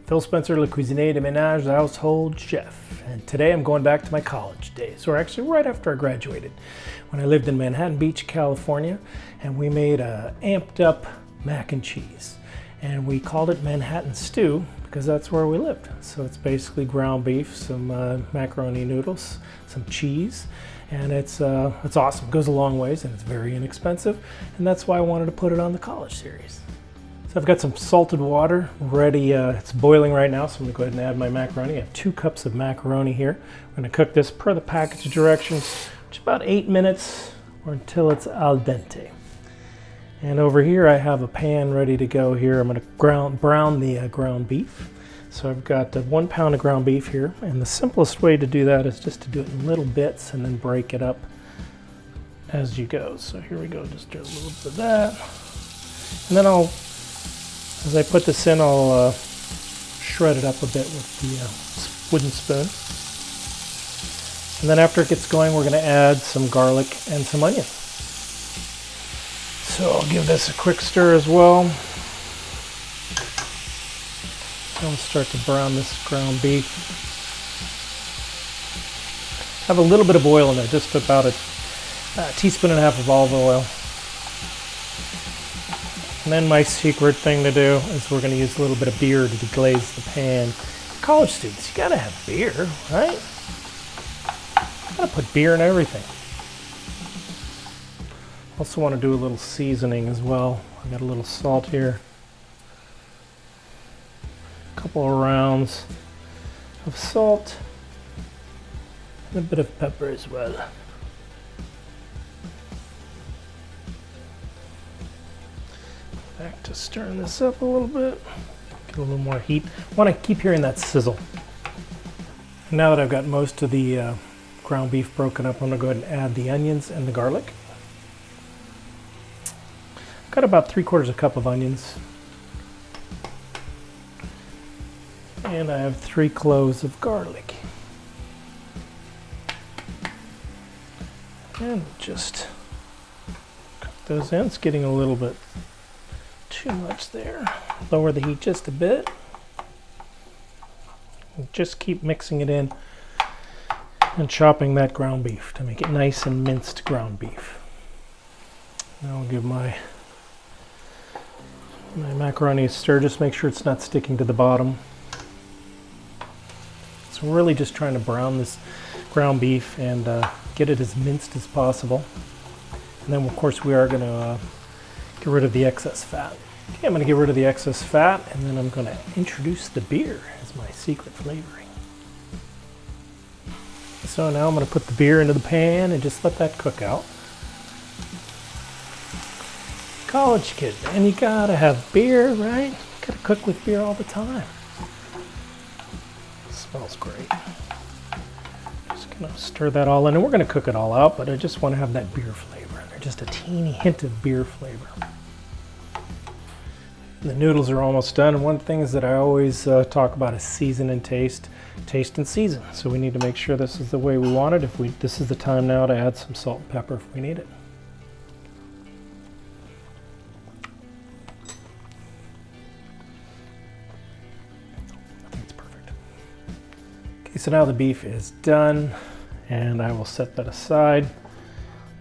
Phil Spencer, Le Cuisinier de Ménage, the household chef. And today I'm going back to my college days, or actually right after I graduated, when I lived in Manhattan Beach, California, and we made a amped up mac and cheese. And we called it Manhattan stew because that's where we lived. So it's basically ground beef, some macaroni noodles, some cheese, and it's awesome. It goes a long ways and it's very inexpensive, and that's why I wanted to put it on the college series. So I've got some salted water ready. It's boiling right now, so I'm gonna go ahead and add my macaroni. I have 2 cups of macaroni here. I'm gonna cook this per the package directions, which is about 8 minutes or until it's al dente. And over here I have a pan ready to go here. I'm gonna brown the ground beef. So I've got 1 pound of ground beef here, and the simplest way to do that is just to do it in little bits and then break it up as you go. So here we go, just do a little bit of that. And then as I put this in, I'll shred it up a bit with the wooden spoon. And then after it gets going, we're gonna add some garlic and some onion. So I'll give this a quick stir as well. I'll start to brown this ground beef. Have a little bit of oil in there, just about a teaspoon and a half of olive oil. And then my secret thing to do is we're going to use a little bit of beer to deglaze the pan. College students, you gotta have beer, right? You gotta put beer in everything. Also want to do a little seasoning as well. I got a little salt here. A couple of rounds of salt. And a bit of pepper as well. Back to stirring this up a little bit. Get a little more heat. I want to keep hearing that sizzle. Now that I've got most of the ground beef broken up, I'm going to go ahead and add the onions and the garlic. I've got about 3/4 cup of onions. And I have 3 cloves of garlic. And just cook those in. It's getting a little bit too much there. Lower the heat just a bit. And just keep mixing it in and chopping that ground beef to make it nice and minced ground beef. Now I'll give my macaroni a stir. Just make sure it's not sticking to the bottom. So we're really just trying to brown this ground beef and get it as minced as possible. And then of course we are going to get rid of the excess fat. Okay, I'm going to get rid of the excess fat, and then I'm going to introduce the beer as my secret flavoring. So now I'm going to put the beer into the pan and just let that cook out. College kid, man, you gotta have beer, right? You gotta cook with beer all the time. It smells great. Just gonna stir that all in, and we're gonna cook it all out, but I just want to have that beer flavor in there, just a teeny hint of beer flavor. The noodles are almost done, and one of the things that I always talk about is season and taste and season. So we need to make sure this is the way we want it. This is the time now to add some salt and pepper if we need it. So now the beef is done, and I will set that aside.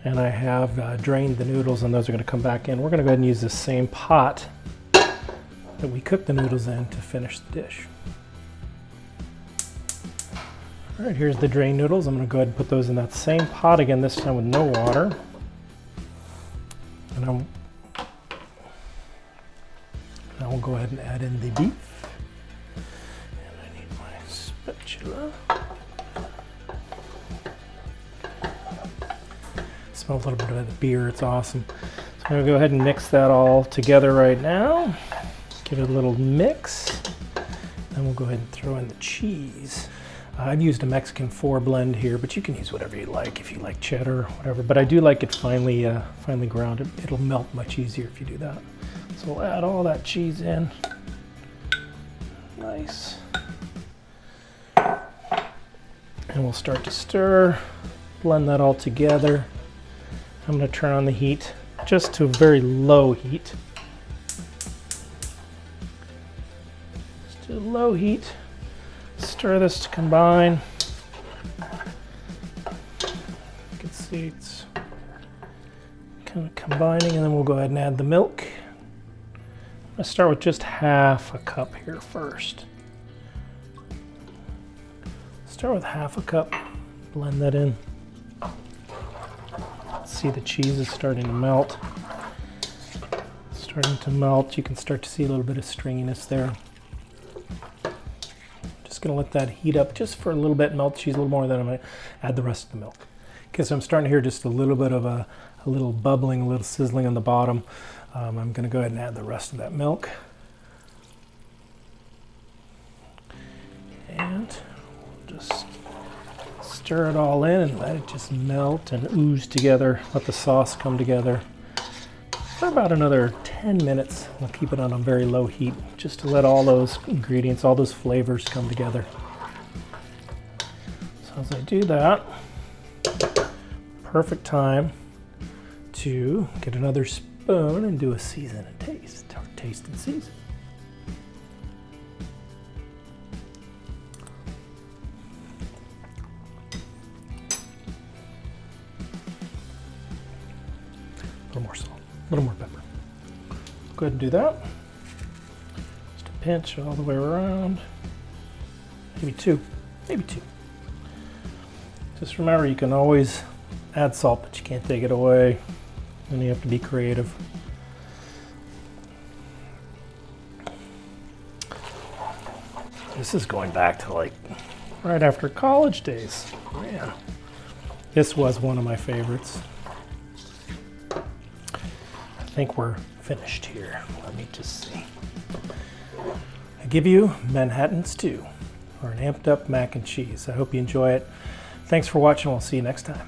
And I have drained the noodles, and those are going to come back in. We're going to go ahead and use the same pot that we cooked the noodles in to finish the dish. All right, here's the drained noodles. I'm going to go ahead and put those in that same pot again, this time with no water. And now we'll go ahead and add in the beef. Spatula. Smell a little bit of the beer, it's awesome. So I'm going to go ahead and mix that all together right now. Give it a little mix. Then we'll go ahead and throw in the cheese. I've used a Mexican 4 blend here, but you can use whatever you like, if you like cheddar or whatever. But I do like it finely ground. It'll melt much easier if you do that. So we'll add all that cheese in. Nice. And we'll start to stir, blend that all together. I'm going to turn on the heat just to a very low heat. Just to low heat. Stir this to combine. You can see it's kind of combining, and then we'll go ahead and add the milk. I'm going to start with just half a cup here first. Start with half a cup, blend that in. See the cheese is starting to melt. Starting to melt, you can start to see a little bit of stringiness there. Just gonna let that heat up just for a little bit, melt the cheese a little more, then I'm gonna add the rest of the milk. Okay, so I'm starting to hear just a little bit of a little bubbling, a little sizzling on the bottom. I'm gonna go ahead and add the rest of that milk. And we'll just stir it all in and let it just melt and ooze together. Let the sauce come together for about another 10 minutes. We'll keep it on a very low heat just to let all those ingredients, all those flavors come together. So as I do that, perfect time to get another spoon and do a season and taste, or taste and season. A little more salt, a little more pepper. Go ahead and do that. Just a pinch all the way around. Maybe two. Just remember, you can always add salt, but you can't take it away. And you have to be creative. This is going back to like right after college days. Man, this was one of my favorites. I think we're finished here. Let me just see. I give you Manhattan stew, or an amped up mac and cheese. I hope you enjoy it. Thanks for watching. We'll see you next time.